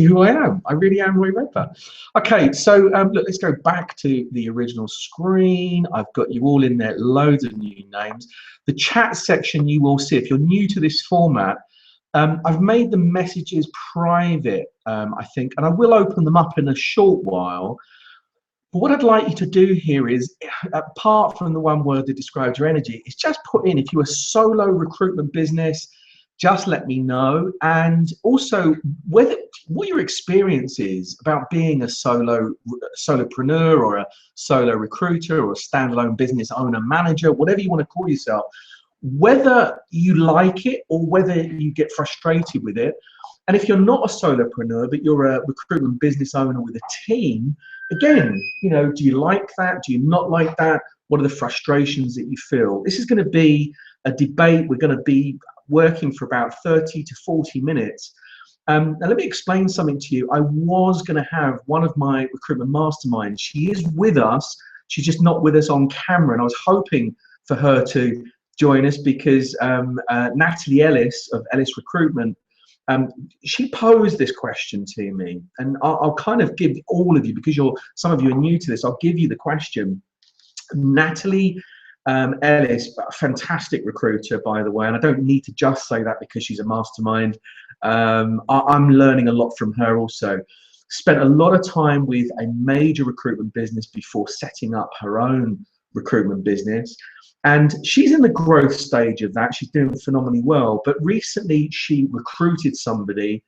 who I am. I really am Roy Redper. Okay, so look, let's go back to the original screen. I've got you all in there, loads of new names. The chat section you will see, if you're new to this format, I've made the messages private, I think, and I will open them up in a short while. But what I'd like you to do here is, apart from the one word that describes your energy, is just put in, if you're a solo recruitment business, just let me know. And also what your experience is about being a solopreneur or a solo recruiter or a standalone business owner, manager, whatever you want to call yourself, whether you like it or whether you get frustrated with it. And if you're not a solopreneur, but you're a recruitment business owner with a team, again, you know, do you like that? Do you not like that? What are the frustrations that you feel? This is going to be a debate. We're going to be working for about 30 to 40 minutes. Now, let me explain something to you. I was going to have one of my recruitment masterminds. She is with us. She's just not with us on camera. And I was hoping for her to join us because Natalie Ellis of Ellis Recruitment, she posed this question to me, and I'll kind of give all of you, because some of you are new to this, I'll give you the question. Natalie Ellis, a fantastic recruiter, by the way, and I don't need to just say that because she's a mastermind. I'm learning a lot from her also. Spent a lot of time with a major recruitment business before setting up her own recruitment business. And she's in the growth stage of that. She's doing phenomenally well. But recently she recruited somebody,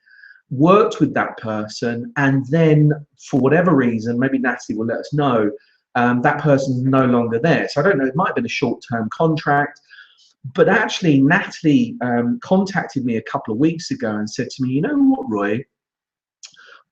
worked with that person, and then for whatever reason, maybe Natalie will let us know, that person's no longer there. So I don't know, it might have been a short-term contract. But actually, Natalie contacted me a couple of weeks ago and said to me, you know what, Roy,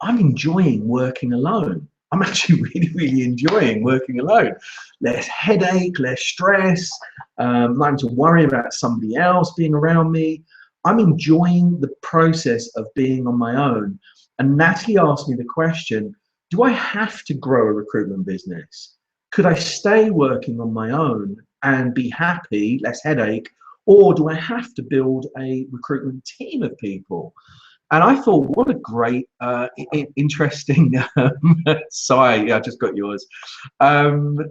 I'm enjoying working alone. I'm actually really, really enjoying working alone. Less headache, less stress, not having to worry about somebody else being around me. I'm enjoying the process of being on my own. And Natalie asked me the question, do I have to grow a recruitment business? Could I stay working on my own and be happy, less headache, or do I have to build a recruitment team of people? And I thought, what a great, interesting, sorry, I just got yours. You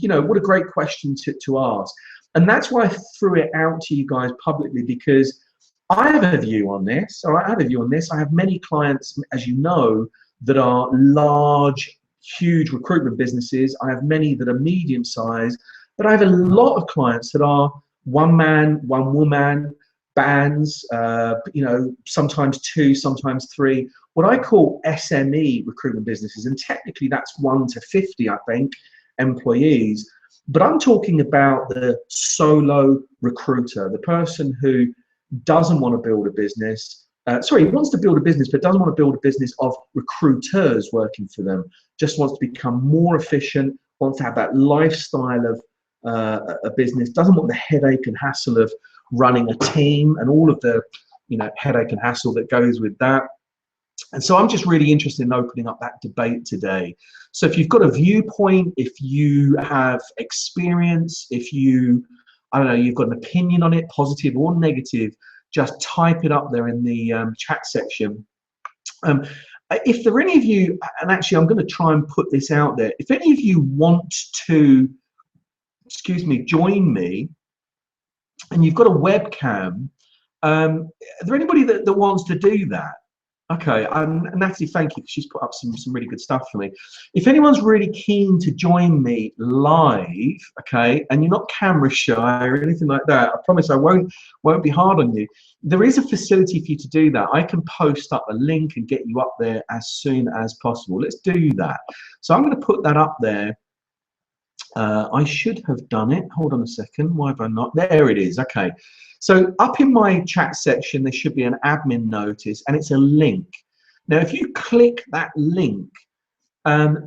know, what a great question to ask. And that's why I threw it out to you guys publicly, because I have a view on this, or I have a view on this. I have many clients, as you know, that are large, huge recruitment businesses. I have many that are medium-sized, but I have a lot of clients that are one man, one woman, bands, you know, sometimes two, sometimes three, what I call SME recruitment businesses. And technically that's 1 to 50, I think, employees. But I'm talking about the solo recruiter, the person who doesn't want to build a business. Sorry, wants to build a business, but doesn't want to build a business of recruiters working for them. Just wants to become more efficient, wants to have that lifestyle of a business, doesn't want the headache and hassle of running a team and all of the, you know, headache and hassle that goes with that. And so I'm just really interested in opening up that debate today. So if you've got a viewpoint, if you have experience, if you, I don't know, you've got an opinion on it, positive or negative, just type it up there in the chat section. If there are any of you, and actually I'm going to try and put this out there, if any of you want to, excuse me, join me, and you've got a webcam, is there anybody that wants to do that? Okay, Natalie, thank you. She's put up some really good stuff for me. If anyone's really keen to join me live, okay, and you're not camera shy or anything like that, I promise I won't be hard on you. There is a facility for you to do that. I can post up a link and get you up there as soon as possible. Let's do that. So I'm going to put that up there. I should have done it. Hold on a second. Why have I not? There it is. Okay. So up in my chat section, there should be an admin notice, and it's a link. Now, if you click that link,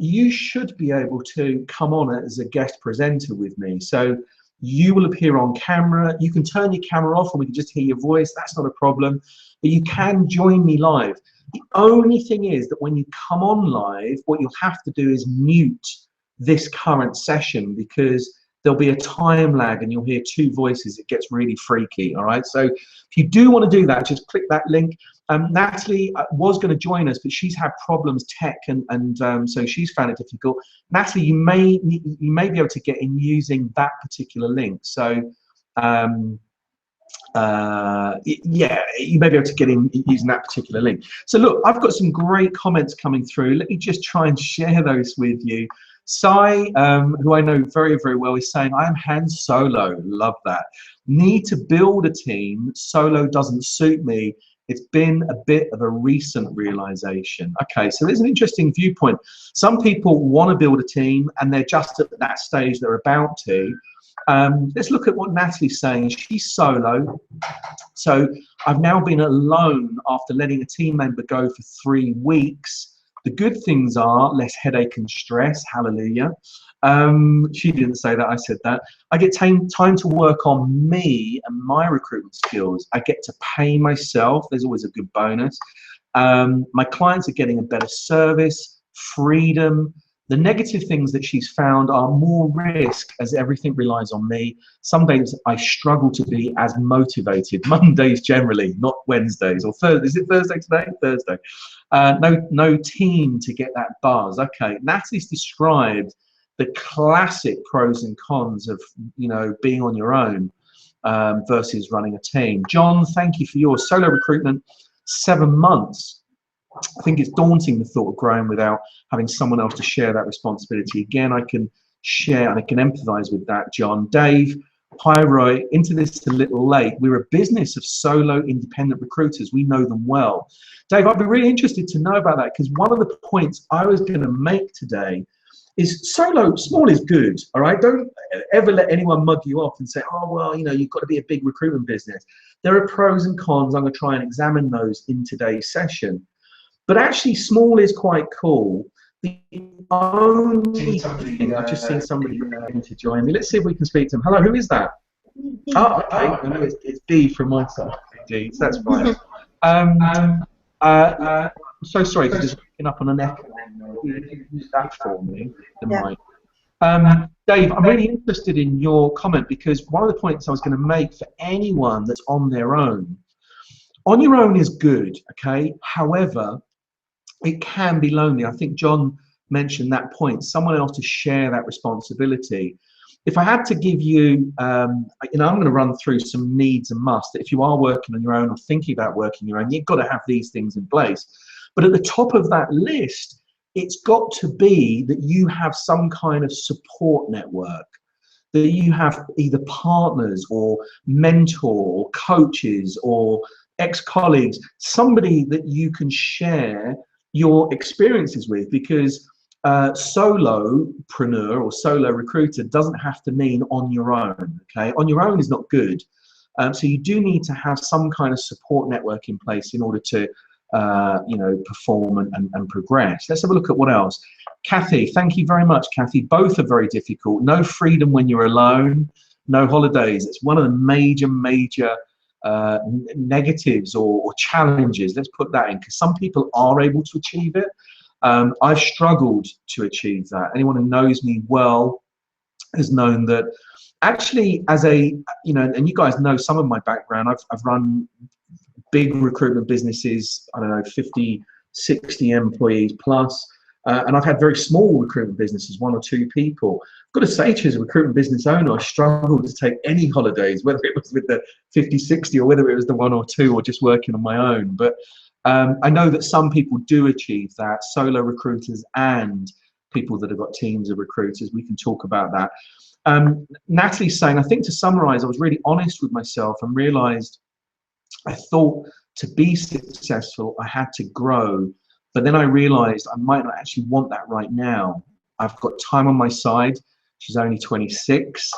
you should be able to come on as a guest presenter with me. So you will appear on camera. You can turn your camera off and we can just hear your voice. That's not a problem. But you can join me live. The only thing is that when you come on live, what you'll have to do is mute this current session, because there'll be a time lag and you'll hear two voices. It gets really freaky. All right. So if you do want to do that, just click that link. Natalie was going to join us, but she's had problems tech, and so she's found it difficult. Natalie, you may be able to get in using that particular link. So yeah, you may be able to get in using that particular link. So look, I've got some great comments coming through. Let me just try and share those with you. Sai, who I know very, very well, is saying, I am Han Solo. Love that. Need to build a team. Solo doesn't suit me. It's been a bit of a recent realization. Okay, so there's an interesting viewpoint. Some people want to build a team and they're just at that stage they're about to. Let's look at what Natalie's saying. She's solo. So I've now been alone after letting a team member go for 3 weeks. The good things are less headache and stress. Hallelujah. She didn't say that, I said that. I get time to work on me and my recruitment skills. I get to pay myself. There's always a good bonus. My clients are getting a better service, freedom. The negative things that she's found are more risk as everything relies on me. Some days I struggle to be as motivated. Mondays generally, not Wednesdays or Thursdays. Is it Thursday today? Thursday. No team to get that buzz. Okay, Natalie's described the classic pros and cons of, you know, being on your own versus running a team. John, thank you for your solo recruitment. 7 months. I think it's daunting, the thought of growing without having someone else to share that responsibility. Again, I can share and I can empathize with that, John. Dave, hi Roy, into this a little late. We're a business of solo independent recruiters. We know them well. Dave, I'd be really interested to know about that, because one of the points I was going to make today is small is good, all right? Don't ever let anyone mug you off and say, oh, well, you know, you've got to be a big recruitment business. There are pros and cons. I'm going to try and examine those in today's session. But actually, small is quite cool. The only thing, I've just seen somebody to join me. Let's see if we can speak to them. Hello, who is that? Oh, okay. I know it's D from my side. D, so that's fine. I'm so sorry for just picking up on an echo. Use that for me, the mic. Dave, I'm really interested in your comment, because one of the points I was going to make for anyone that's on their own is good, okay? However, it can be lonely. I think John mentioned that point, someone else to share that responsibility. If I had to give you, I'm going to run through some needs and musts. If you are working on your own or thinking about working on your own, you've got to have these things in place. But at the top of that list, it's got to be that you have some kind of support network, that you have either partners or mentor or coaches or ex-colleagues, somebody that you can share your experiences with, because solopreneur or solo recruiter doesn't have to mean on your own. Okay, on your own is not good. So you do need to have some kind of support network in place in order to perform and progress. Let's have a look at what else. Kathy, thank you very much, Kathy. Both are very difficult. No freedom when you're alone, no holidays. It's one of the major negatives or challenges. Let's put that in, because some people are able to achieve it. I've struggled to achieve that. Anyone who knows me well has known that actually, as a, and you guys know some of my background, I've run big recruitment businesses, I don't know, 50, 60 employees plus, and I've had very small recruitment businesses, 1 or 2 people. I've got to say to you, as a recruitment business owner, I struggled to take any holidays, whether it was with the 50, 60 or whether it was the 1 or 2 or just working on my own. But I know that some people do achieve that, solo recruiters and people that have got teams of recruiters. We can talk about that. Natalie's saying, I think to summarize, I was really honest with myself and realized I thought to be successful, I had to grow. But then I realized I might not actually want that right now. I've got time on my side. She's only 26.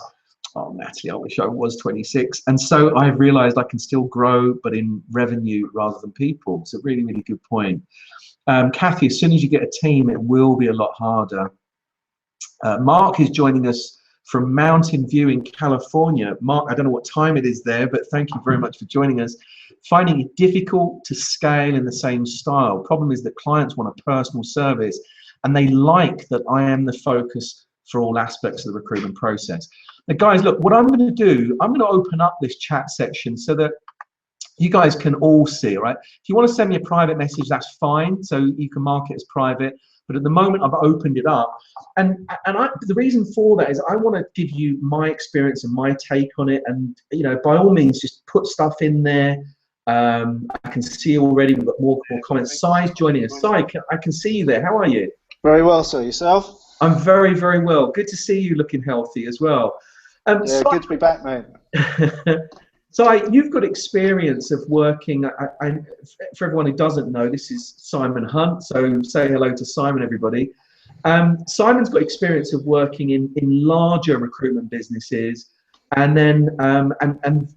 Oh, Natalie, I wish I was 26. And so I've realized I can still grow, but in revenue rather than people. It's a really, really good point. Kathy, as soon as you get a team, it will be a lot harder. Mark is joining us from Mountain View in California. Mark, I don't know what time it is there, but thank you very much for joining us. Finding it difficult to scale in the same style. Problem is that clients want a personal service and they like that I am the focus for all aspects of the recruitment process. Now, guys, look, what I'm going to do, I'm going to open up this chat section so that you guys can all see, right? If you want to send me a private message, that's fine. So you can mark it as private. But at the moment, I've opened it up. And the reason for that is I want to give you my experience and my take on it. And, you know, by all means, just put stuff in there. I can see already we've got more comments. Si's joining us. Si, I can see you there. How are you? Very well, sir. Yourself? I'm very, very well. Good to see you looking healthy as well. Yeah, Si, good to be back, mate. So you've got experience of working, for everyone who doesn't know, this is Simon Hunt, so say hello to Simon, everybody. Simon's got experience of working in larger recruitment businesses, and then and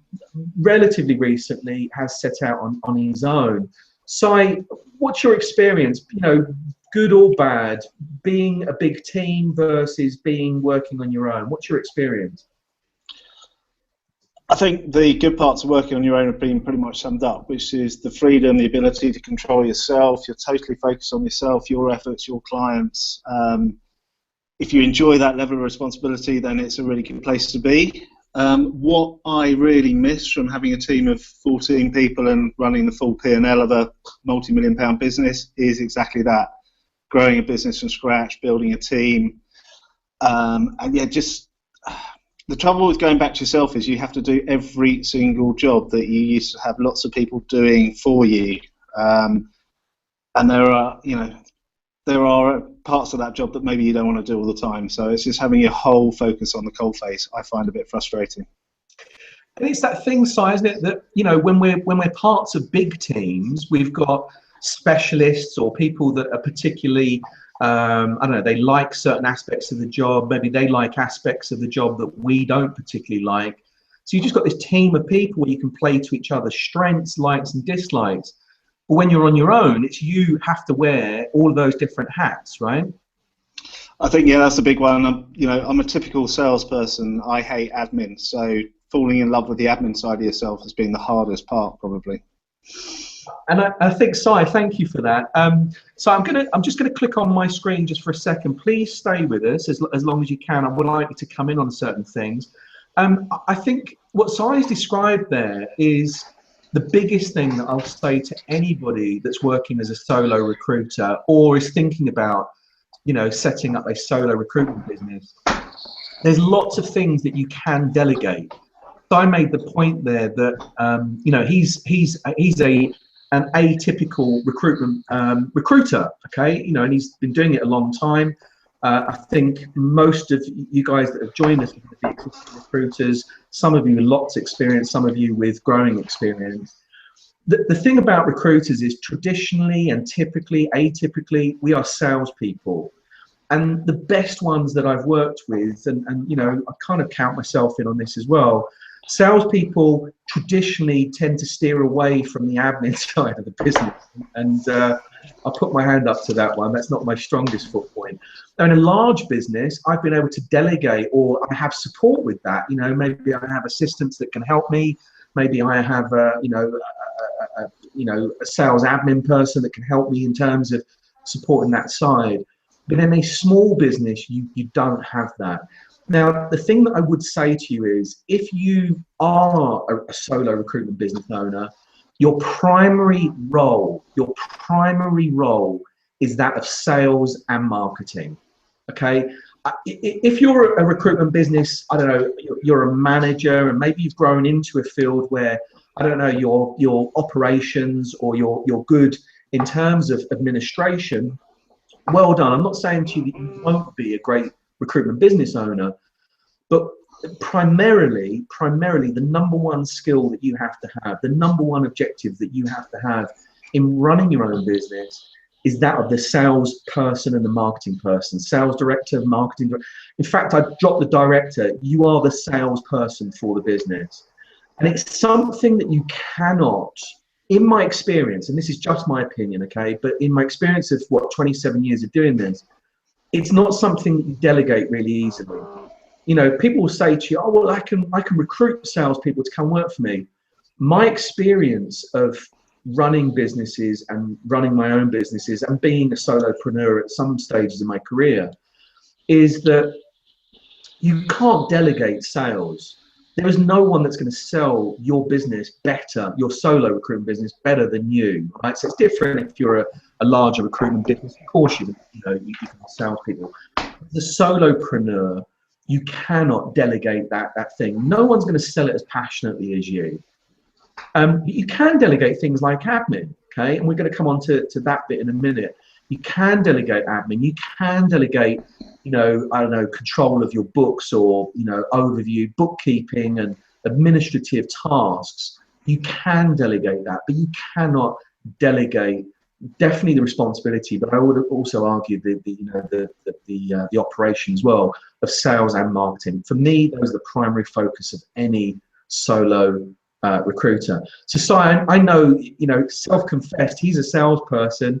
relatively recently has set out on his own. Si, what's your experience, you know, good or bad, being a big team versus working on your own? What's your experience? I think the good parts of working on your own have been pretty much summed up, which is the freedom, the ability to control yourself. You're totally focused on yourself, your efforts, your clients. If you enjoy that level of responsibility, then it's a really good place to be. What I really miss from having a team of 14 people and running the full P&L of a multi-million-pound business is exactly that. Growing a business from scratch, building a team, and yeah, just the trouble with going back to yourself is you have to do every single job that you used to have lots of people doing for you, and there are parts of that job that maybe you don't want to do all the time. So it's just having your whole focus on the coalface. I find a bit frustrating. And it's that thing, Si, isn't it, that, you know, when we're parts of big teams, we've got specialists or people that are particularly, I don't know, they like certain aspects of the job. Maybe they like aspects of the job that we don't particularly like. So you just got this team of people where you can play to each other's strengths, likes and dislikes. But when you're on your own, it's you have to wear all of those different hats, right? I think, yeah, that's a big one. I'm a typical salesperson. I hate admin. So falling in love with the admin side of yourself has been the hardest part, probably. And I think, Si, thank you for that. So I'm just gonna click on my screen just for a second. Please stay with us as long as you can. I would like you to come in on certain things. I think what Si's described there is the biggest thing that I'll say to anybody that's working as a solo recruiter or is thinking about, you know, setting up a solo recruitment business. There's lots of things that you can delegate. So I made the point there that you know, he's an atypical recruitment recruiter, okay, you know, and he's been doing it a long time. I think most of you guys that have joined us are the existing recruiters, some of you with lots of experience, some of you with growing experience. The thing about recruiters is traditionally and typically, atypically, we are salespeople. And the best ones that I've worked with, and you know, I kind of count myself in on this as well, salespeople traditionally tend to steer away from the admin side of the business, and I'll put my hand up to that one. That's not my strongest foot point. Now, in a large business, I've been able to delegate, or I have support with that. You know, maybe I have assistants that can help me. Maybe I have a sales admin person that can help me in terms of supporting that side. But in a small business, you don't have that. Now, the thing that I would say to you is, if you are a solo recruitment business owner, your primary role is that of sales and marketing, okay? If you're a recruitment business, I don't know, you're a manager and maybe you've grown into a field where, I don't know, your operations or you're good in terms of administration, well done. I'm not saying to you that you won't be a great recruitment business owner, but primarily the number one skill that you have to have, the number one objective that you have to have in running your own business is that of the sales person and the marketing person, sales director, marketing director. In fact, I've dropped the director. You are the salesperson for the business. And it's something that you cannot, in my experience, and this is just my opinion, okay, but in my experience of 27 years of doing this, it's not something that you delegate really easily. You know, people will say to you, oh, well, I can recruit salespeople to come work for me. My experience of running businesses and running my own businesses and being a solopreneur at some stages in my career is that You can't delegate sales. There is no one that's going to sell your business better, your solo recruitment business better than you, right? So it's different if you're a larger recruitment business. Of course, you can sell people. The solopreneur, you cannot delegate that thing. No one's going to sell it as passionately as you. You can delegate things like admin, okay? And we're going to come on to that bit in a minute. You can delegate admin. You can delegate, I don't know, control of your books or, overview, bookkeeping and administrative tasks. You can delegate that, but you cannot delegate definitely the responsibility. But I would also argue the operation as well of sales and marketing. For me, that was the primary focus of any solo recruiter. So Simon, I know, self-confessed, he's a salesperson.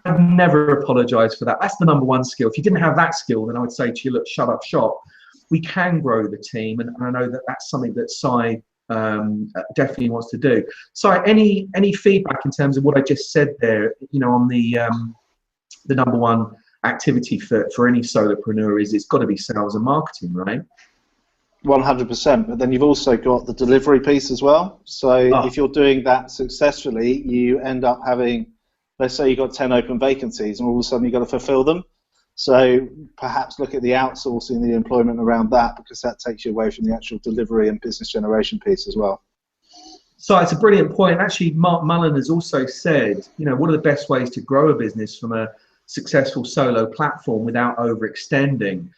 I've never apologized for that. That's the number one skill. If you didn't have that skill, then I would say to you, look, shut up shop. We can grow the team, and I know that that's something that Si definitely wants to do. Si, any feedback in terms of what I just said there, on the number one activity for any solopreneur is it's got to be sales and marketing, right? 100%, but then you've also got the delivery piece as well. So if you're doing that successfully, you end up having, let's say you've got 10 open vacancies and all of a sudden you've got to fulfill them. So perhaps look at the outsourcing, the employment around that, because that takes you away from the actual delivery and business generation piece as well. So it's a brilliant point. Actually, Mark Mullen has also said, what are the best ways to grow a business from a successful solo platform without overextending?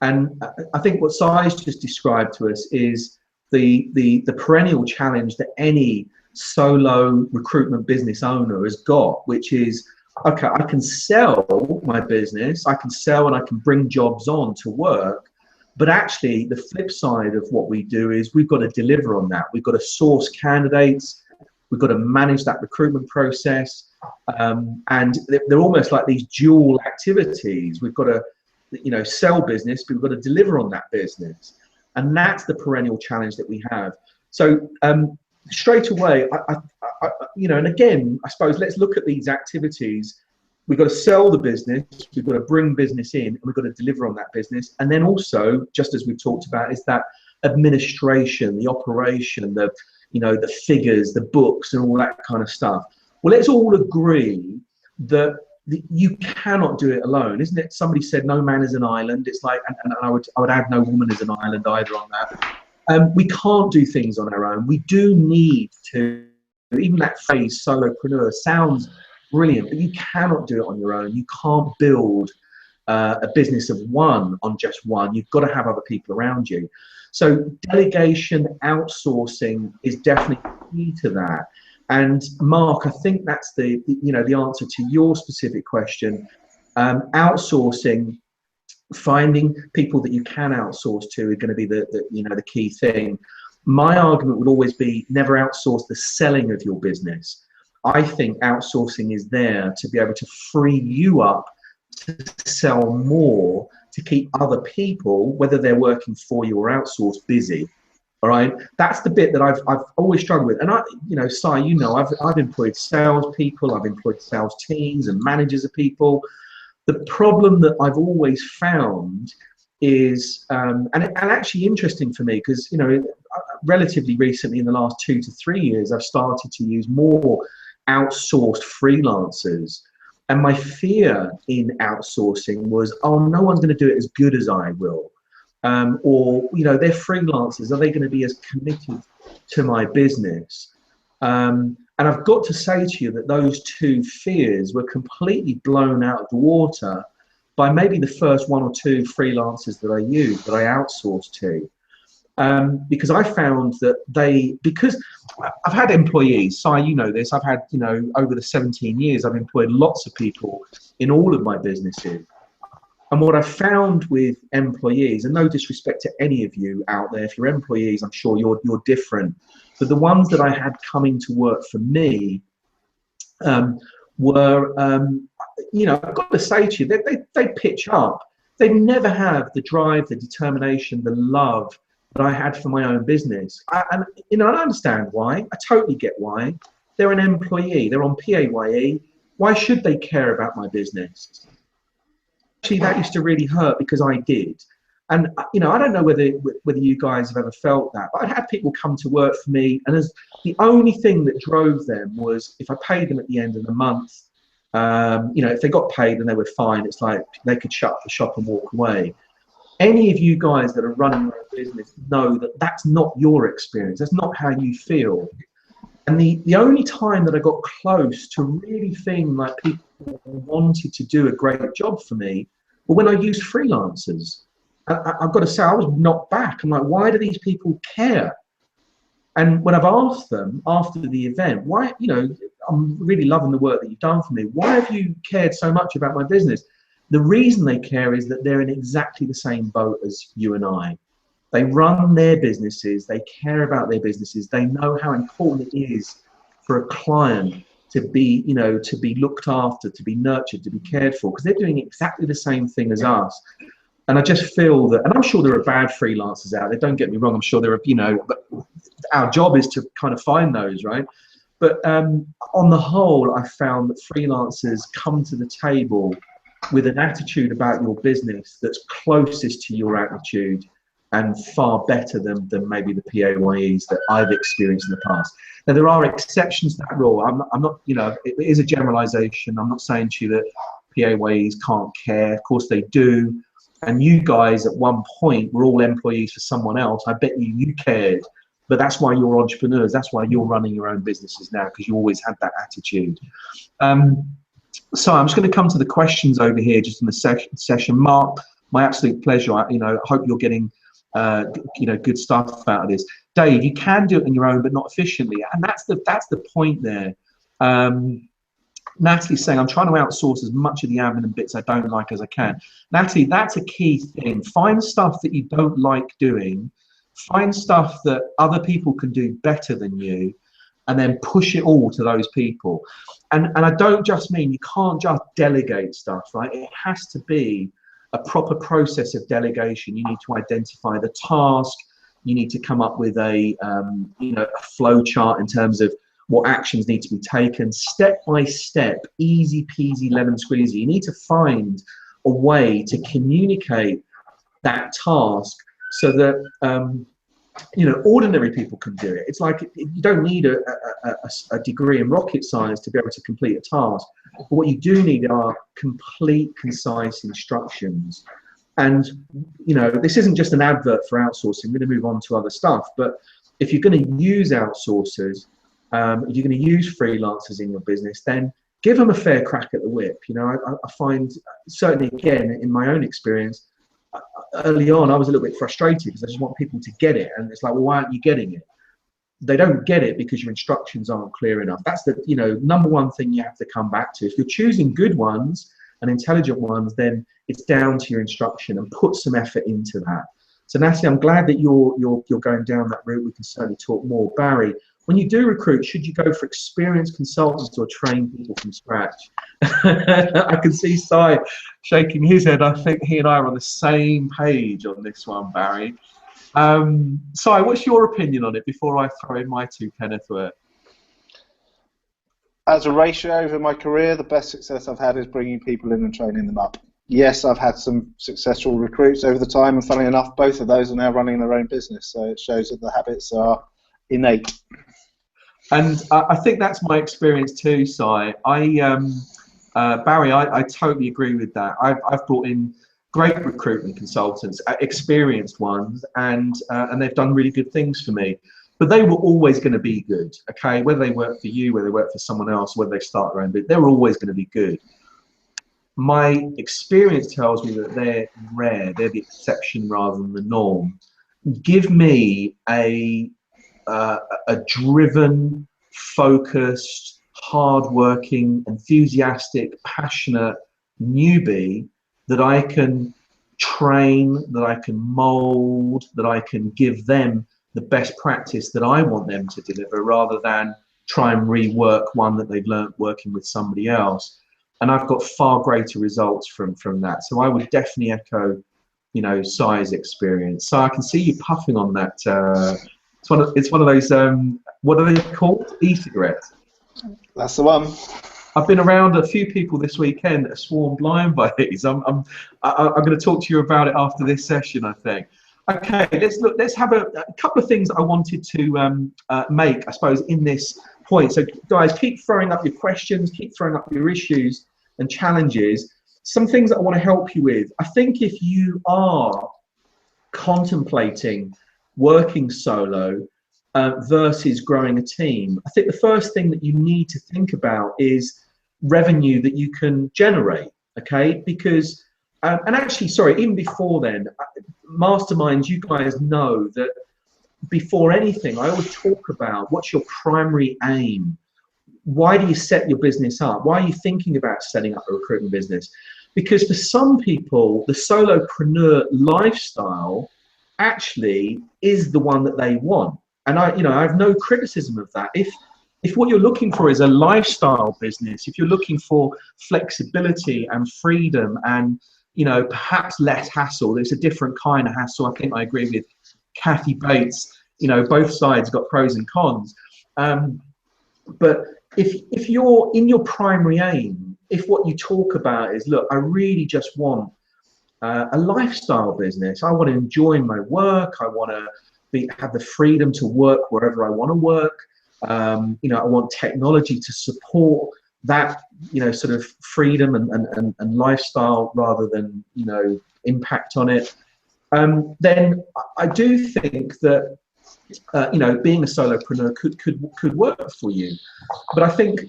And I think what Si's just described to us is the perennial challenge that any solo recruitment business owner has got, which is, okay, I can sell my business, I can sell and I can bring jobs on to work, but actually the flip side of what we do is we've got to deliver on that. We've got to source candidates, we've got to manage that recruitment process, and they're almost like these dual activities. We've got to sell business, but we've got to deliver on that business. And that's the perennial challenge that we have. So straight away, and again, I suppose let's look at these activities. We've got to sell the business, we've got to bring business in, and we've got to deliver on that business. And then also, just as we've talked about, is that administration, the operation, the figures, the books, and all that kind of stuff. Well, let's all agree that you cannot do it alone, isn't it? Somebody said no man is an island. It's like, and I would add no woman is an island either on that. We can't do things on our own. We do need to, even that phrase solopreneur sounds brilliant, but you cannot do it on your own. You can't build a business of one on just one. You've got to have other people around you. So delegation, outsourcing is definitely key to that. And Mark, I think that's the answer to your specific question. Outsourcing, finding people that you can outsource to is going to be the key thing. My argument would always be never outsource the selling of your business. I think outsourcing is there to be able to free you up to sell more, to keep other people, whether they're working for you or outsourced, busy. All right, that's the bit that I've always struggled with. And Si, I've employed sales people, I've employed sales teams and managers of people. The problem that I've always found is, and actually interesting for me, because relatively recently, in the last 2 to 3 years, I've started to use more outsourced freelancers. And my fear in outsourcing was, oh, no one's going to do it as good as I will. Or they're freelancers, are they going to be as committed to my business? And I've got to say to you that those two fears were completely blown out of the water by maybe the first 1 or 2 freelancers that I used, that I outsourced to. Because I found that because I've had employees, Si, you know this, I've had, over the 17 years, I've employed lots of people in all of my businesses. And what I found with employees, and no disrespect to any of you out there, if you're employees, I'm sure you're different. But the ones that I had coming to work for me were, I've got to say to you, they pitch up. They never have the drive, the determination, the love that I had for my own business. And I understand why. I totally get why. They're an employee. They're on PAYE. Why should they care about my business? Actually, that used to really hurt because I did. And I don't know whether you guys have ever felt that, but I had people come to work for me, and as the only thing that drove them was if I paid them at the end of the month. If they got paid and they were fine, it's like they could shut the shop and walk away. Any of you guys that are running your business know that that's not your experience. That's not how you feel. And the only time that I got close to really feeling like people wanted to do a great job for me were when I used freelancers. I've got to say, I was knocked back. I'm like, why do these people care? And when I've asked them after the event, why, I'm really loving the work that you've done for me. Why have you cared so much about my business? The reason they care is that they're in exactly the same boat as you and I. They run their businesses. They care about their businesses. They know how important it is for a client to be, to be looked after, to be nurtured, to be cared for, because they're doing exactly the same thing as us. And I just feel that, and I'm sure there are bad freelancers out there, don't get me wrong, I'm sure there are, but our job is to kind of find those, right? But on the whole, I found that freelancers come to the table with an attitude about your business that's closest to your attitude and far better than maybe the PAYEs that I've experienced in the past. Now, there are exceptions to that rule. I'm not, it is a generalization. I'm not saying to you that PAYEs can't care. Of course they do. And you guys at one point were all employees for someone else. I bet you cared. But that's why you're entrepreneurs. That's why you're running your own businesses now, because you always had that attitude. So I'm just going to come to the questions over here just in the session. Mark, my absolute pleasure. I hope you're getting good stuff out of this. Dave, you can do it on your own, but not efficiently. And that's the point there. Natalie's saying, I'm trying to outsource as much of the admin and bits I don't like as I can. Natalie, that's a key thing. Find stuff that you don't like doing. Find stuff that other people can do better than you, and then push it all to those people. And I don't just mean you can't just delegate stuff, right? It has to be a proper process of delegation. You need to identify the task. You need to come up with a flow chart in terms of what actions need to be taken, step by step, easy peasy lemon squeezy. You need to find a way to communicate that task so that ordinary people can do it. It's like you don't need a degree in rocket science to be able to complete a task. But what you do need are complete, concise instructions. And this isn't just an advert for outsourcing. I'm going to move on to other stuff. But if you're going to use outsourcers, if you're going to use freelancers in your business, then give them a fair crack at the whip. I find, certainly again, in my own experience, early on, I was a little bit frustrated because I just want people to get it. And it's like, well, why aren't you getting it? They don't get it because your instructions aren't clear enough. That's the number one thing you have to come back to. If you're choosing good ones and intelligent ones, then it's down to your instruction, and put some effort into that. So Natalie, I'm glad that you're going down that route. We can certainly talk more. Barry, when you do recruit, should you go for experienced consultants or train people from scratch? I can see Si shaking his head. I think he and I are on the same page on this one, Barry. Si, what's your opinion on it before I throw in my 2 pence worth? As a ratio over my career, the best success I've had is bringing people in and training them up. Yes, I've had some successful recruits over the time, and funnily enough, both of those are now running their own business. So it shows that the habits are innate. And I think that's my experience too, Si. Barry, I totally agree with that. I've brought in great recruitment consultants, experienced ones, and they've done really good things for me. But they were always going to be good, okay? Whether they work for you, whether they work for someone else, whether they start their own business, they're always going to be good. My experience tells me that they're rare. They're the exception rather than the norm. Give me a driven, focused, hardworking, enthusiastic, passionate newbie that I can train, that I can mold, that I can give them the best practice that I want them to deliver, rather than try and rework one that they've learnt working with somebody else. And I've got far greater results from that. So I would definitely echo, Si's experience. So I can see you puffing on that. It's one of those, what are they called? E-cigarettes. That's the one. I've been around a few people this weekend that are sworn blind by these. I'm going to talk to you about it after this session, I think. Okay, let's have a couple of things I wanted to make, I suppose, in this point. So, guys, keep throwing up your questions, keep throwing up your issues and challenges. Some things that I want to help you with. I think if you are contemplating working solo versus growing a team, I think the first thing that you need to think about is revenue that you can generate, okay? Because, and actually, sorry, even before then, masterminds, you guys know that before anything, I always talk about what's your primary aim. Why do you set your business up? Why are you thinking about setting up a recruitment business? Because for some people, the solopreneur lifestyle actually is the one that they want. And I have no criticism of that. If what you're looking for is a lifestyle business, if you're looking for flexibility and freedom and, perhaps less hassle, there's a different kind of hassle. I think I agree with Kathy Bates. Both sides got pros and cons. But if you're in your primary aim, if what you talk about is, look, I really just want a lifestyle business. I want to enjoy my work. I want to have the freedom to work wherever I want to work. I want technology to support that, sort of freedom and lifestyle rather than, impact on it. Then I do think that, being a solopreneur could work for you. But I think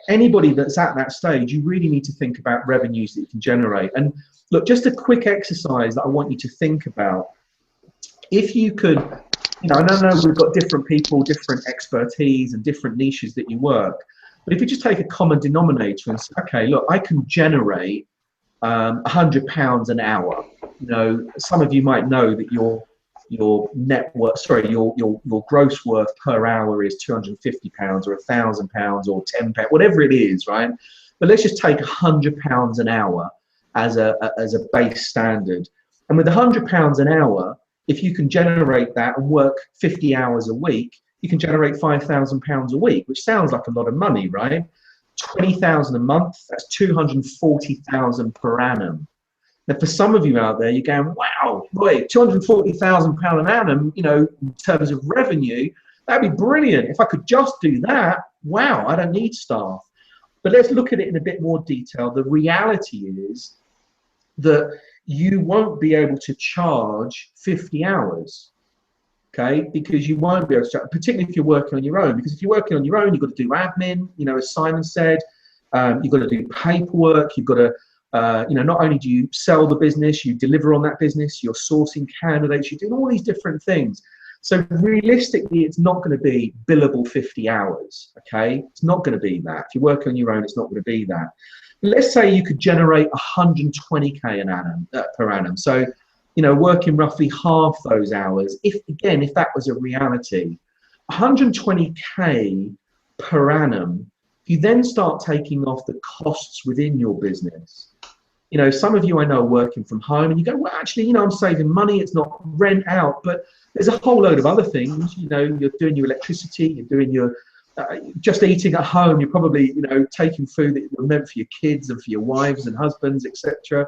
anybody that's at that stage, you really need to think about revenues that you can generate. And look, just a quick exercise that I want you to think about. If you could, I know we've got different people, different expertise and different niches that you work. But if you just take a common denominator and say, okay, look, I can generate £100 an hour. Some of you might know that your net worth, your gross worth per hour is £250 or £1,000 or £10, whatever it is, right? But let's just take £100 an hour as a base standard. And with £100 an hour, if you can generate that and work 50 hours a week, you can generate £5,000 a week, which sounds like a lot of money, right? 20,000 a month, that's 240,000 per annum. Now, for some of you out there, you're going, wow, boy, £240,000 an annum, in terms of revenue, that'd be brilliant. If I could just do that, wow, I don't need staff. But let's look at it in a bit more detail. The reality is that you won't be able to charge 50 hours, okay? Because you won't be able to charge, particularly if you're working on your own. Because if you're working on your own, you've got to do admin, as Simon said, you've got to do paperwork, you've got to, not only do you sell the business, you deliver on that business, you're sourcing candidates, you're doing all these different things. So realistically, it's not going to be billable 50 hours, okay? It's not going to be that. If you're working on your own, it's not going to be that. Let's say you could generate 120K per annum. So, working roughly half those hours. If that was a reality, 120K per annum, you then start taking off the costs within your business. Some of you I know are working from home and you go, well, actually, I'm saving money. It's not rent out, but there's a whole load of other things. You're doing your electricity, you're doing your, just eating at home. You're probably, taking food that were meant for your kids and for your wives and husbands, etc.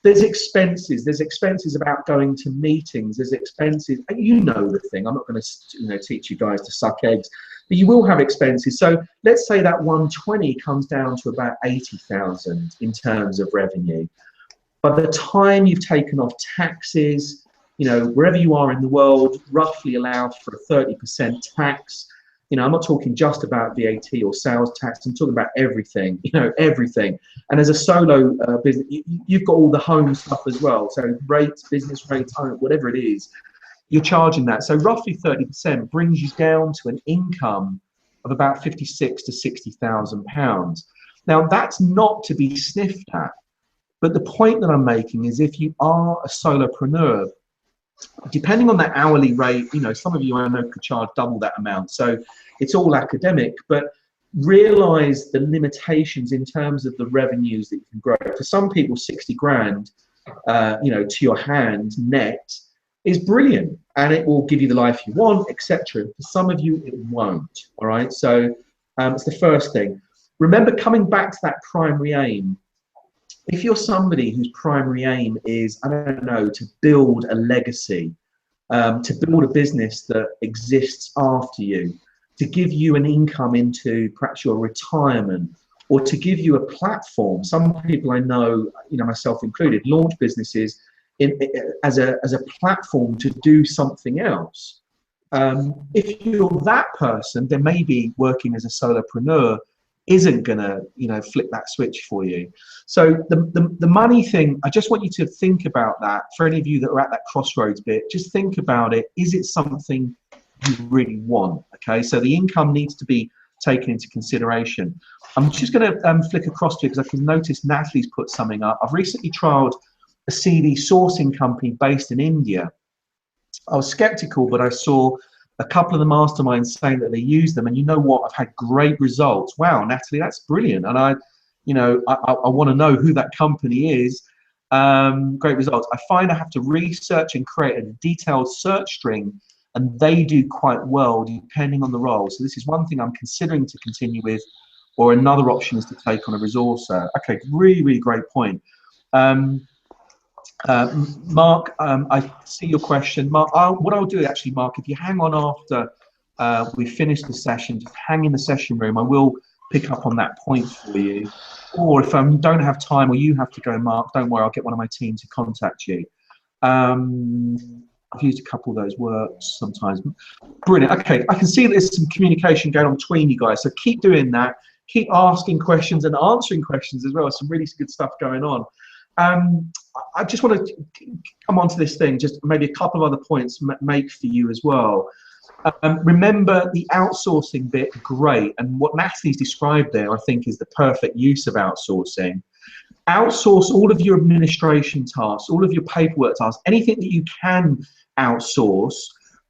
There's expenses. There's expenses about going to meetings. There's expenses. The thing. I'm not going to, teach you guys to suck eggs. But you will have expenses. So let's say that 120 comes down to about 80,000 in terms of revenue. By the time you've taken off taxes, wherever you are in the world, roughly allows for a 30% tax. I'm not talking just about VAT or sales tax. I'm talking about everything, everything. And as a solo business, you've got all the home stuff as well. So rates, business rates, home, whatever it is, you're charging that. So roughly 30% brings you down to an income of about £56,000 to £60,000. Now, that's not to be sniffed at. But the point that I'm making is if you are a solopreneur, depending on that hourly rate, some of you I know could charge double that amount. So it's all academic, but realize the limitations in terms of the revenues that you can grow. For some people, 60 grand, to your hand net is brilliant and it will give you the life you want, etc. For some of you, it won't. All right. So it's the first thing. Remember, coming back to that primary aim, if you're somebody whose primary aim is, I don't know, to build a legacy, to build a business that exists after you, to give you an income into perhaps your retirement, or to give you a platform. Some people I know, myself included, launch businesses as a platform to do something else. If you're that person, then maybe working as a solopreneur isn't gonna, flip that switch for you. So the money thing, I just want you to think about that. For any of you that are at that crossroads bit, just think about it. Is it something you really want? Okay, so the income needs to be taken into consideration. I'm just going to flick across to you because I can notice Natalie's put something up. I've recently trialed a CD sourcing company based in India. I was skeptical, but I saw a couple of the masterminds saying that they use them, and you know what? I've had great results. Wow, Natalie, that's brilliant. And I want to know who that company is. Great results. I find I have to research and create a detailed search string, and they do quite well depending on the role. So this is one thing I'm considering to continue with, or another option is to take on a resourcer. Okay, really, really great point. Mark, I see your question. Mark, what I'll do actually, Mark, if you hang on after we finish the session, just hang in the session room. I will pick up on that point for you. Or if I don't have time, or you have to go, Mark, don't worry, I'll get one of my team to contact you. I've used a couple of those words sometimes. Brilliant. Okay, I can see there's some communication going on between you guys, so keep doing that. Keep asking questions and answering questions as well. Some really good stuff going on. I just want to come on to this thing, just maybe a couple of other points make for you as well. Remember the outsourcing bit, great. And what Natalie's described there, I think, is the perfect use of outsourcing. Outsource all of your administration tasks, all of your paperwork tasks, anything that you can outsource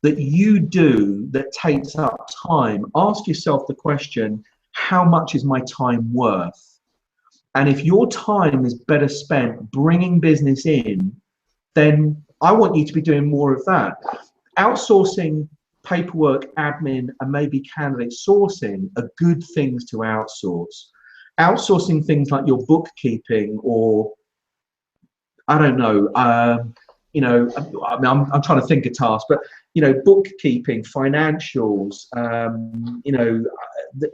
that you do that takes up time. Ask yourself the question, how much is my time worth? And if your time is better spent bringing business in, then I want you to be doing more of that. Outsourcing paperwork, admin, and maybe candidate sourcing are good things to outsource. Outsourcing things like your bookkeeping, or I don't know, I'm trying to think of tasks, but bookkeeping, financials,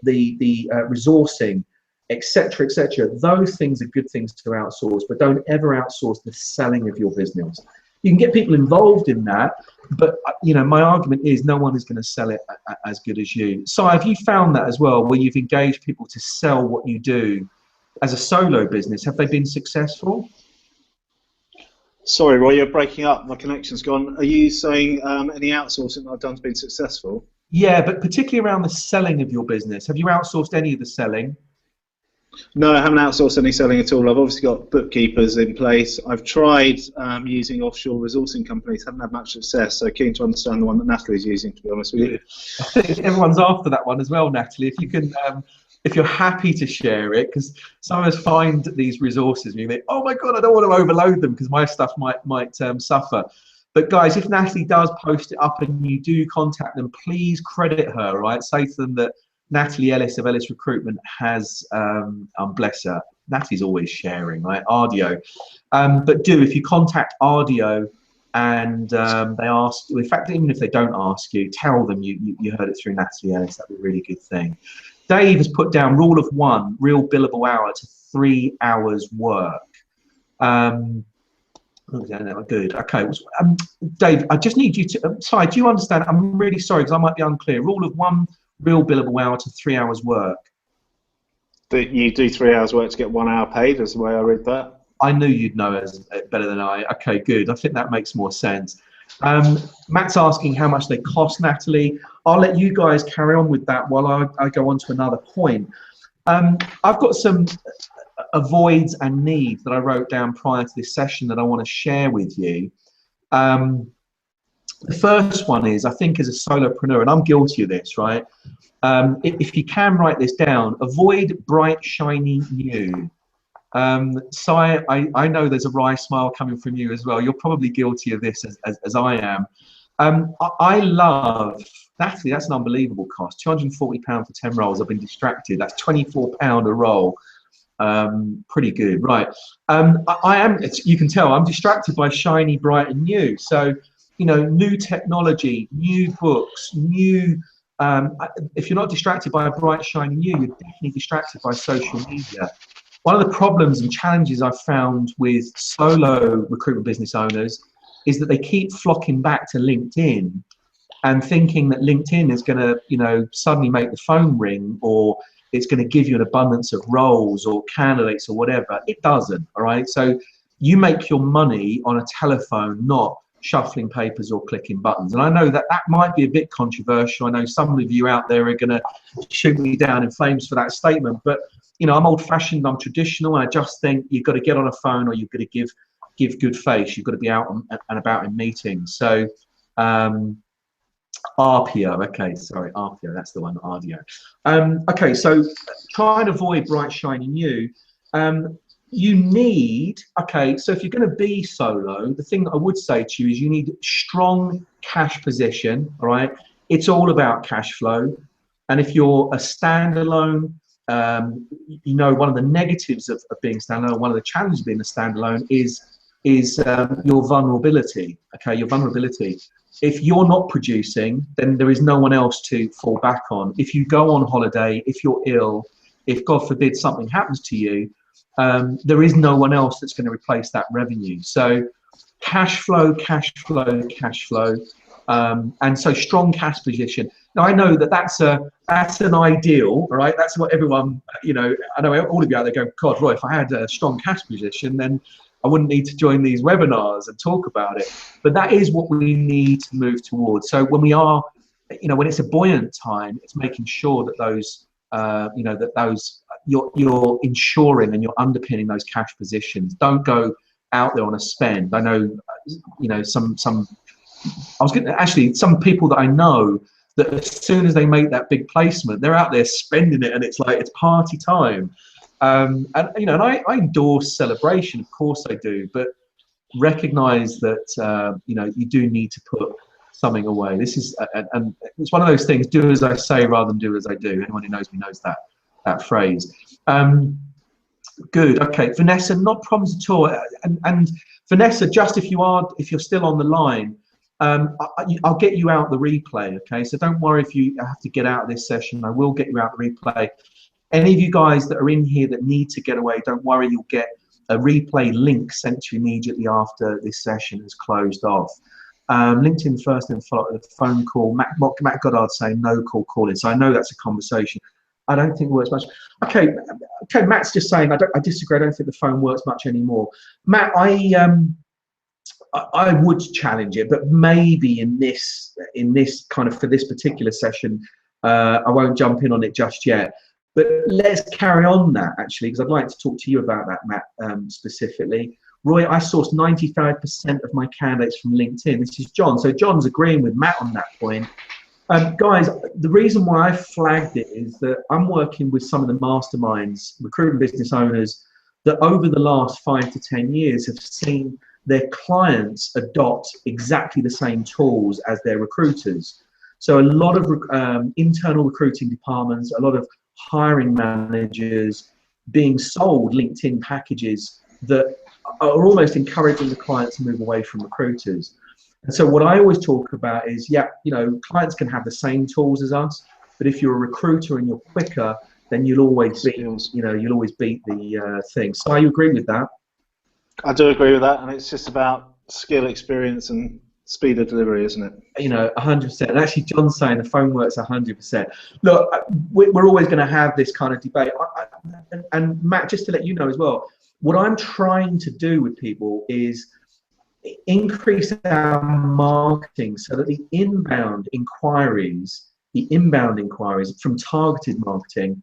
the resourcing, etc., etc. Those things are good things to outsource, but don't ever outsource the selling of your business. You can get people involved in that, but my argument is no one is going to sell it as good as you. So have you found that as well, where you've engaged people to sell what you do as a solo business? Have they been successful? Sorry, Roy, you're breaking up. My connection's gone. Are you saying any outsourcing that I've done has been successful? Yeah, but particularly around the selling of your business. Have you outsourced any of the selling? No, I haven't outsourced any selling at all. I've obviously got bookkeepers in place. I've tried using offshore resourcing companies, haven't had much success, so keen to understand the one that Natalie's using, to be honest with you. I think everyone's after that one as well, Natalie. If you can, if you're happy to share it, because some of us find these resources and you think, oh my God, I don't want to overload them because my stuff might suffer. But guys, if Natalie does post it up and you do contact them, please credit her, right? Say to them that Natalie Ellis of Ellis Recruitment has, bless her, Natalie's always sharing, right? Ardio. But if you contact Ardio and they ask, in fact, even if they don't ask you, tell them you heard it through Natalie Ellis. That'd be a really good thing. Dave has put down rule of 1, real billable hour to 3 hours work. Good. Okay. Dave, I just need you to, sorry, do you understand? I'm really sorry because I might be unclear. Rule of 1, real billable hour to 3 hours work. That you do 3 hours work to get 1 hour paid, is the way I read that. I knew you'd know it better than I. Okay, good. I think that makes more sense. Matt's asking how much they cost, Natalie. I'll let you guys carry on with that while I go on to another point. I've got some avoids and needs that I wrote down prior to this session that I want to share with you. The first one is, I think as a solopreneur, and I'm guilty of this, right? If you can write this down, avoid bright, shiny, new. Si, I know there's a wry smile coming from you as well. You're probably guilty of this as I am. I love that's an unbelievable cost. £240 for 10 roles. I've been distracted. That's £24 a role. Pretty good, right? I am. You can tell I'm distracted by shiny, bright, and new. So, new technology, new books, new. If you're not distracted by a bright, shiny new, you're definitely distracted by social media. One of the problems and challenges I've found with solo recruitment business owners is that they keep flocking back to LinkedIn and thinking that LinkedIn is going to, suddenly make the phone ring, or it's going to give you an abundance of roles or candidates or whatever. It doesn't, all right? So you make your money on a telephone, not shuffling papers or clicking buttons. And I know that might be a bit controversial. I know some of you out there are going to shoot me down in flames for that statement, but I'm old-fashioned, I'm traditional, and I just think you've got to get on a phone, or you've got to give good face. You've got to be out and about in meetings. So RPO, okay, sorry, RPO, that's the one, RDO. Okay, so try and avoid bright, shiny new. You need, okay, so if you're going to be solo, the thing that I would say to you is you need strong cash position, all right? It's all about cash flow. And if you're a standalone, one of the negatives of being standalone, one of the challenges of being a standalone is your vulnerability, okay, your vulnerability. If you're not producing, then there is no one else to fall back on. If you go on holiday, if you're ill, if God forbid something happens to you, there is no one else that's going to replace that revenue. So cash flow, cash flow, cash flow. And so strong cash position. Now I know that's an ideal, all right? That's what everyone, I know all of you out there go, God, Roy, if I had a strong cash position, then I wouldn't need to join these webinars and talk about it. But that is what we need to move towards. So when we are, when it's a buoyant time, it's making sure that those, you're ensuring and you're underpinning those cash positions. Don't go out there on a spend. I know, some people that I know that as soon as they make that big placement, they're out there spending it, and it's like it's party time. And I endorse celebration, of course I do, but recognize that you do need to put something away. This is and it's one of those things: do as I say rather than do as I do. Anyone who knows me knows that phrase. Good. Okay, Vanessa, not problems at all. And Vanessa, just if you're still on the line, I'll get you out the replay. Okay, so don't worry if you have to get out of this session. I will get you out the replay. Any of you guys that are in here that need to get away, don't worry, you'll get a replay link sent to you immediately after this session is closed off. LinkedIn first, then follow the phone call. Matt Goddard saying no call calling. So I know that's a conversation. I don't think it works much. Okay, Matt's just saying I disagree. I don't think the phone works much anymore. Matt, I would challenge it, but maybe in this kind of, for this particular session, I won't jump in on it just yet. But let's carry on that, actually, because I'd like to talk to you about that, Matt, specifically. Roy, I sourced 95% of my candidates from LinkedIn. This is John. So John's agreeing with Matt on that point. Guys, the reason why I flagged it is that I'm working with some of the masterminds, recruitment business owners, that over the last 5 to 10 years have seen their clients adopt exactly the same tools as their recruiters. So a lot of internal recruiting departments, a lot of hiring managers being sold LinkedIn packages that are almost encouraging the clients to move away from recruiters. And so what I always talk about is, clients can have the same tools as us, but if you're a recruiter and you're quicker, then you'll always beat, you'll always beat the thing. So you agree with that? I do agree with that, and it's just about skill, experience, and speed of delivery, isn't it? 100%. And actually, John's saying the phone works 100%. Look, we're always going to have this kind of debate. And Matt, just to let you know as well, what I'm trying to do with people is increase our marketing so that the inbound inquiries from targeted marketing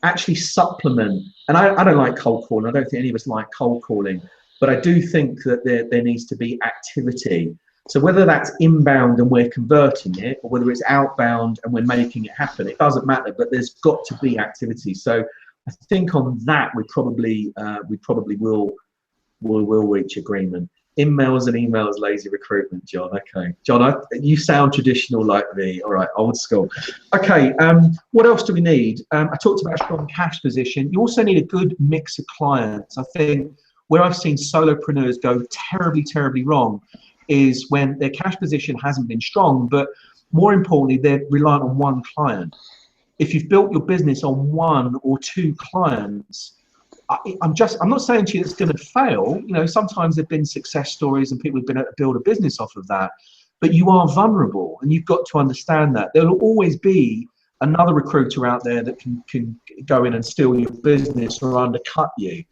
actually supplement. And I don't like cold calling. I don't think any of us like cold calling. But I do think that there needs to be activity. So whether that's inbound and we're converting it, or whether it's outbound and we're making it happen, it doesn't matter. But there's got to be activity. So I think on that we probably will reach agreement. In-mails and emails, lazy recruitment, John. Okay, John, you sound traditional like me. All right, old school. Okay, what else do we need? I talked about a strong cash position. You also need a good mix of clients. I think where I've seen solopreneurs go terribly, terribly wrong is when their cash position hasn't been strong, but more importantly, they're reliant on one client. If you've built your business on one or two clients, I'm not saying to you it's going to fail. You know, sometimes there've been success stories and people have been able to build a business off of that, but you are vulnerable and you've got to understand that there will always be another recruiter out there that can go in and steal your business or undercut you.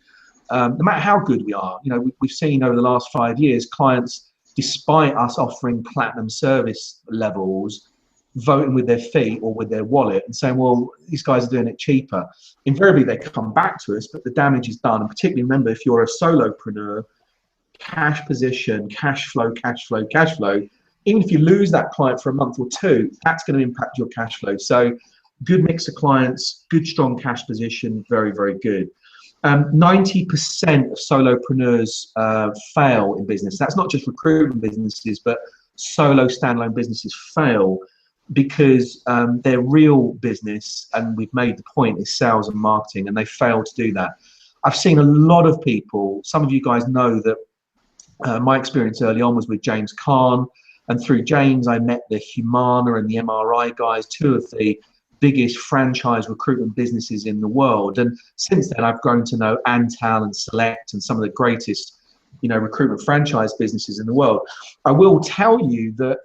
No matter how good we are, you know, we've seen over the last 5 years, clients, despite us offering platinum service levels, voting with their feet or with their wallet and saying, well, these guys are doing it cheaper. Invariably, they come back to us, but the damage is done. And particularly remember, if you're a solopreneur, cash position, cash flow, even if you lose that client for a month or two, that's going to impact your cash flow. So good mix of clients, good, strong cash position, very, very good. 90% of solopreneurs fail in business. That's not just recruitment businesses, but solo standalone businesses fail because their real business, and we've made the point, is sales and marketing, and they fail to do that. I've seen a lot of people, some of you guys know that my experience early on was with James Kahn, and through James I met the Humana and the MRI guys, two of the biggest franchise recruitment businesses in the world. And since then I've grown to know Antal and Select and some of the greatest, you know, recruitment franchise businesses in the world. I will tell you that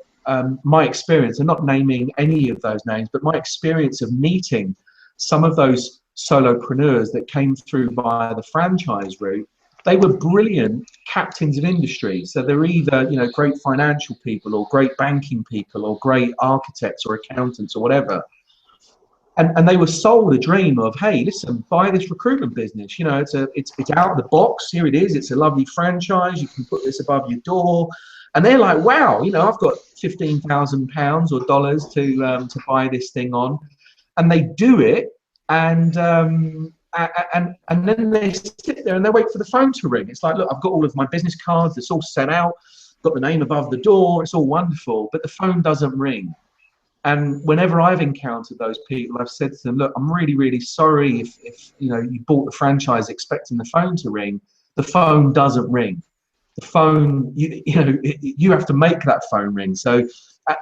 my experience, and not naming any of those names, but my experience of meeting some of those solopreneurs that came through via the franchise route, they were brilliant captains of industry. So they're either, you know, great financial people or great banking people or great architects or accountants or whatever. And they were sold a dream of, hey, listen, buy this recruitment business. You know, it's out of the box. Here it is. It's a lovely franchise. You can put this above your door. And they're like, wow, you know, I've got £15,000 or dollars to buy this thing on. And they do it, and then they sit there and they wait for the phone to ring. It's like, look, I've got all of my business cards. It's all set out. Got the name above the door. It's all wonderful, but the phone doesn't ring. And whenever I've encountered those people, I've said to them, look, I'm really, really sorry if you know, you bought the franchise expecting the phone to ring. The phone doesn't ring. The phone, you have to make that phone ring. So,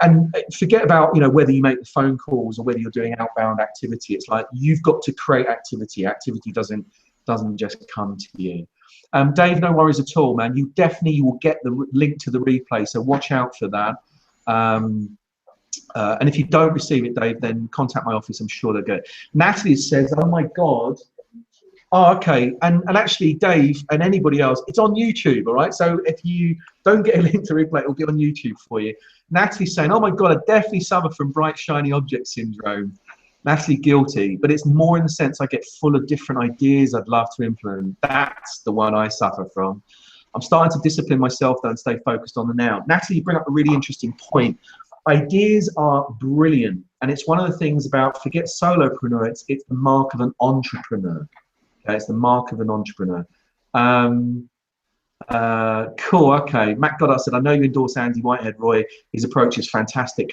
and forget about, you know, whether you make the phone calls or whether you're doing outbound activity. It's like you've got to create activity. Activity doesn't just come to you. Dave, no worries at all, man. You definitely will get the link to the replay, so watch out for that. And if you don't receive it, Dave, then contact my office. I'm sure they'll get it. Natalie says, oh my God. Oh, okay. And actually, Dave and anybody else, it's on YouTube, all right? So if you don't get a link to replay, it'll be on YouTube for you. Natalie's saying, oh my God, I definitely suffer from bright, shiny object syndrome. Natalie, guilty. But it's more in the sense I get full of different ideas I'd love to implement. That's the one I suffer from. I'm starting to discipline myself, though, and stay focused on the now. Natalie, you bring up a really interesting point. Ideas are brilliant, and it's one of the things about, forget solopreneur, it's the mark of an entrepreneur. Okay, it's the mark of an entrepreneur. Cool, okay. Matt Goddard said, I know you endorse Andy Whitehead, Roy. His approach is fantastic.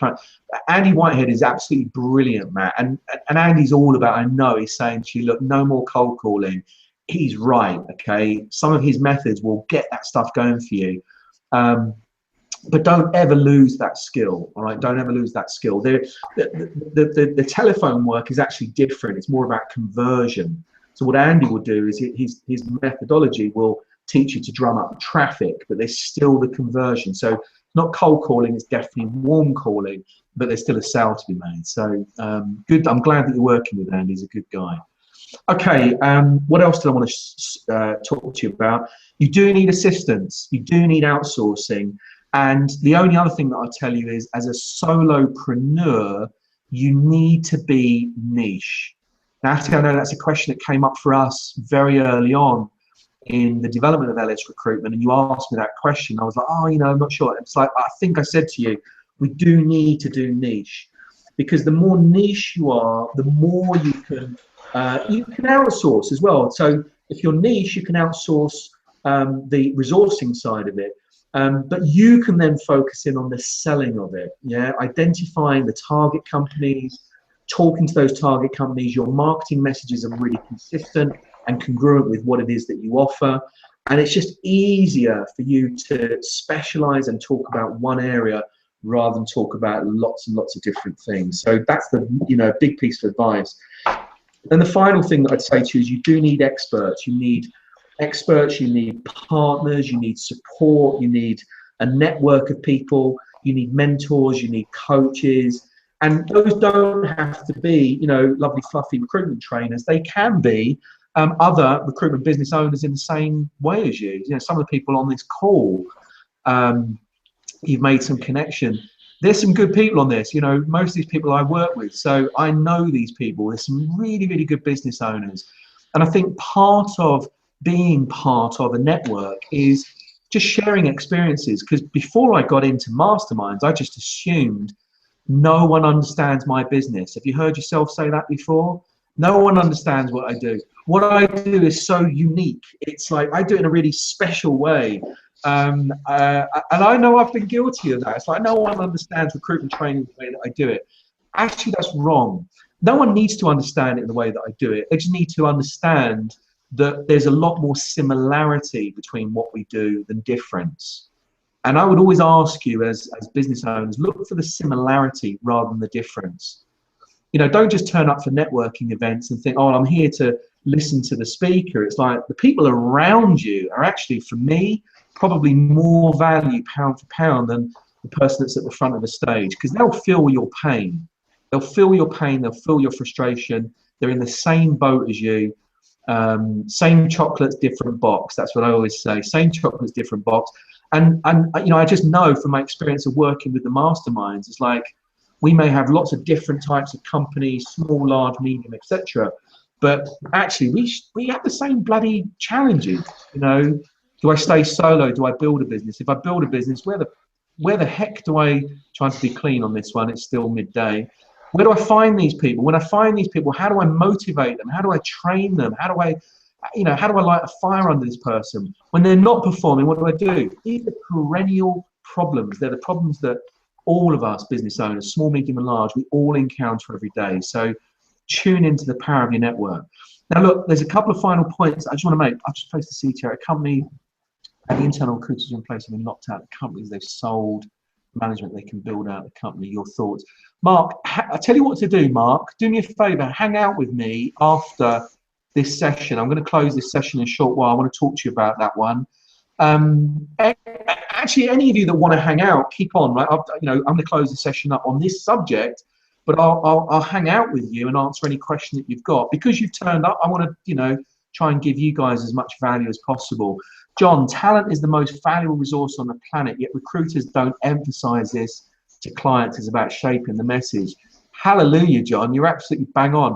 Andy Whitehead is absolutely brilliant, Matt. And Andy's all about, I know, he's saying to you, look, no more cold calling. He's right, okay? Some of his methods will get that stuff going for you. But don't ever lose that skill, all right? Don't ever lose that skill. The telephone work is actually different. It's more about conversion. So what Andy will do is his methodology will teach you to drum up traffic, but there's still the conversion. So not cold calling, it's definitely warm calling, but there's still a sale to be made. So good. I'm glad that you're working with Andy. He's a good guy. Okay, what else do I want to talk to you about? You do need assistance. You do need outsourcing. And the only other thing that I'll tell you is, as a solopreneur, you need to be niche. Now, I know that's a question that came up for us very early on in the development of LS Recruitment, and you asked me that question. I was like, oh, you know, I'm not sure. It's like, I think I said to you, we do need to do niche, because the more niche you are, the more you can outsource as well. So if you're niche, you can outsource the resourcing side of it. But you can then focus in on the selling of it, yeah, identifying the target companies, talking to those target companies. Your marketing messages are really consistent and congruent with what it is that you offer. And it's just easier for you to specialize and talk about one area rather than talk about lots and lots of different things. So that's the, big piece of advice. And the final thing that I'd say to you is you do need experts. You need experts, you need partners, you need support, you need a network of people, you need mentors, you need coaches. And those don't have to be, lovely, fluffy recruitment trainers. They can be other recruitment business owners in the same way as you. Some of the people on this call, you've made some connection. There's some good people on this. Most of these people I work with, so I know these people. There's some really, really good business owners. And I think part of being part of a network is just sharing experiences. Because before I got into masterminds, I just assumed no one understands my business. Have you heard yourself say that before? No one understands what I do. What I do is so unique. It's like I do it in a really special way. And I know I've been guilty of that. It's like no one understands recruitment training the way that I do it. Actually, that's wrong. No one needs to understand it in the way that I do it. They just need to understand that there's a lot more similarity between what we do than difference. And I would always ask you as business owners, look for the similarity rather than the difference. Don't just turn up for networking events and think, oh, I'm here to listen to the speaker. It's like the people around you are actually, for me, probably more value pound for pound than the person that's at the front of the stage, because they'll feel your pain. They'll feel your pain. They'll feel your frustration. They're in the same boat as you. Same chocolates, different box. That's what I always say. Same chocolates, different box. And I just know from my experience of working with the masterminds, it's like we may have lots of different types of companies, small, large, medium, etc. But actually, we have the same bloody challenges. Do I stay solo? Do I build a business? If I build a business, where the heck do I, trying to be clean on this one, it's still midday. Where do I find these people? When I find these people, how do I motivate them? How do I train them? How do I light a fire under this person? When they're not performing, what do I do? These are perennial problems. They're the problems that all of us business owners, small, medium and large, we all encounter every day. So tune into the power of your network. Now look, there's a couple of final points I just want to make. I've just placed the CTO, a company, and the internal recruiters in place have been locked out. The companies they've sold, management they can build out the company. Your thoughts? Mark, I tell you what to do, Mark. Do me a favor, hang out with me after this session. I'm going to close this session in a short while. I want to talk to you about that one. Actually, any of you that want to hang out, keep on, right? I'm going to close the session up on this subject, but I'll hang out with you and answer any question that you've got. Because you've turned up, I want to, try and give you guys as much value as possible. John, talent is the most valuable resource on the planet, yet recruiters don't emphasize this to clients. It's about shaping the message. Hallelujah, John, you're absolutely bang on.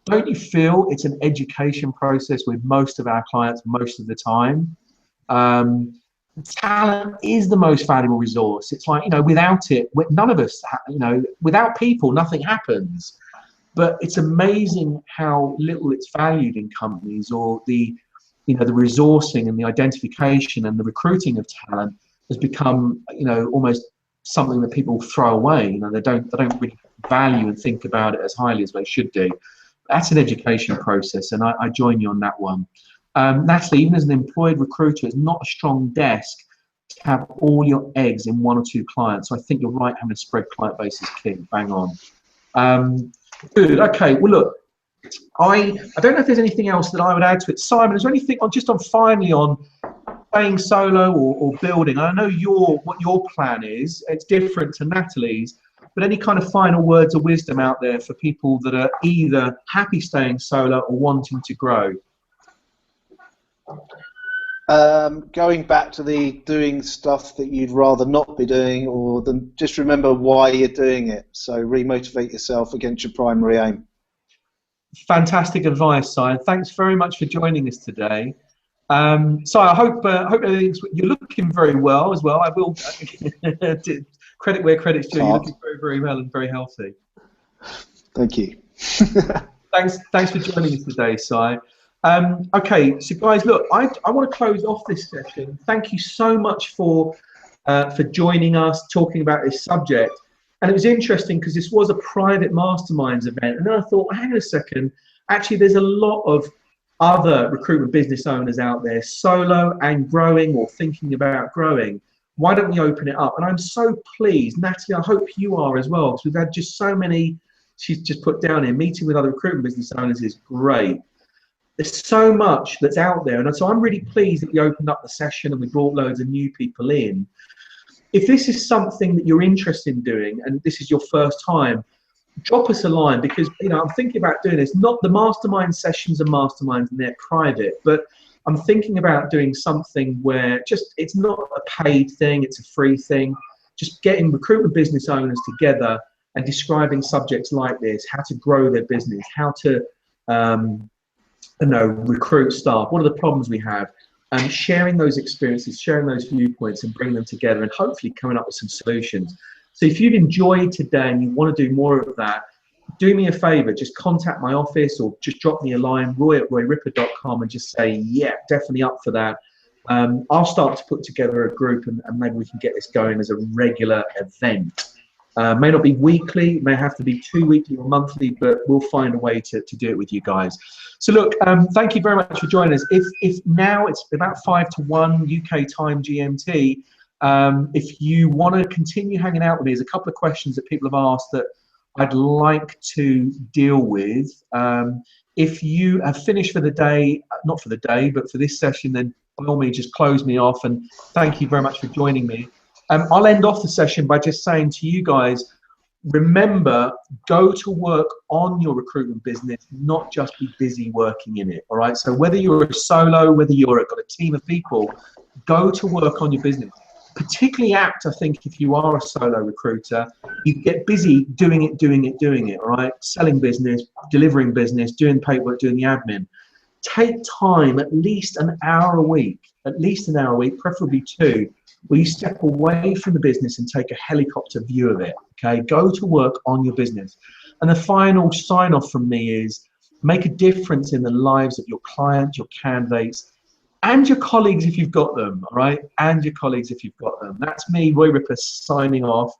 Don't you feel it's an education process with most of our clients most of the time? Talent is the most valuable resource. It's like, without it, none of us, without people, nothing happens. But it's amazing how little it's valued in companies, or the resourcing and the identification and the recruiting of talent has become, almost something that people throw away. They don't really value and think about it as highly as they should do. That's an education process, and I join you on that one. Natalie, even as an employed recruiter, it's not a strong desk to have all your eggs in one or two clients. So I think you're right, having a spread client base is key. Bang on. Good. Okay. Well, look, I don't know if there's anything else that I would add to it. Simon, is there anything finally on staying solo or building? I know what your plan is. It's different to Natalie's, but any kind of final words of wisdom out there for people that are either happy staying solo or wanting to grow? Going back to the doing stuff that you'd rather not be doing, or just remember why you're doing it. So remotivate yourself against your primary aim. Fantastic advice, Si. Thanks very much for joining us today. So I hope you're looking very well as well. I will credit where credit's due. You're looking very, very well and very healthy. Thank you. Thanks for joining us today, Si. Okay, so guys, look, I want to close off this session. Thank you so much for for joining us, talking about this subject. And it was interesting because this was a private masterminds event. And then I thought, hang on a second, actually there's a lot of other recruitment business owners out there, solo and growing or thinking about growing. Why don't we open it up? And I'm so pleased, Natalie, I hope you are as well, because we've had just so many, she's just put down here, meeting with other recruitment business owners is great. There's so much that's out there. And so I'm really pleased that we opened up the session and we brought loads of new people in. If this is something that you're interested in doing and this is your first time, drop us a line, because I'm thinking about doing this. Not the mastermind sessions and masterminds, and they're private, but I'm thinking about doing something where it's not a paid thing, it's a free thing. Just getting recruitment business owners together and describing subjects like this, how to grow their business, how to recruit staff, what are the problems we have, and sharing those experiences, sharing those viewpoints and bring them together and hopefully coming up with some solutions. So if you've enjoyed today and you want to do more of that, do me a favor, just contact my office or just drop me a line, roy@royripper.com, and just say, yeah, definitely up for that. I'll start to put together a group and maybe we can get this going as a regular event. May not be weekly, may have to be 2 weekly or monthly, but we'll find a way to do it with you guys. So look, thank you very much for joining us. If now it's about 5 to 1 UK time GMT, if you want to continue hanging out with me, there's a couple of questions that people have asked that I'd like to deal with. If you have finished for the day, not for the day, but for this session, then by all means just close me off, and thank you very much for joining me. I'll end off the session by just saying to you guys, remember, go to work on your recruitment business, not just be busy working in it, all right? So whether you're a solo, whether you've got a team of people, go to work on your business. Particularly apt, I think, if you are a solo recruiter, you get busy doing it, all right? Selling business, delivering business, doing paperwork, doing the admin. Take time, at least an hour a week, preferably 2, where you step away from the business and take a helicopter view of it, okay? Go to work on your business. And the final sign off from me is make a difference in the lives of your clients, your candidates, and your colleagues if you've got them, all right? And your colleagues if you've got them. That's me, Roy Ripper, signing off.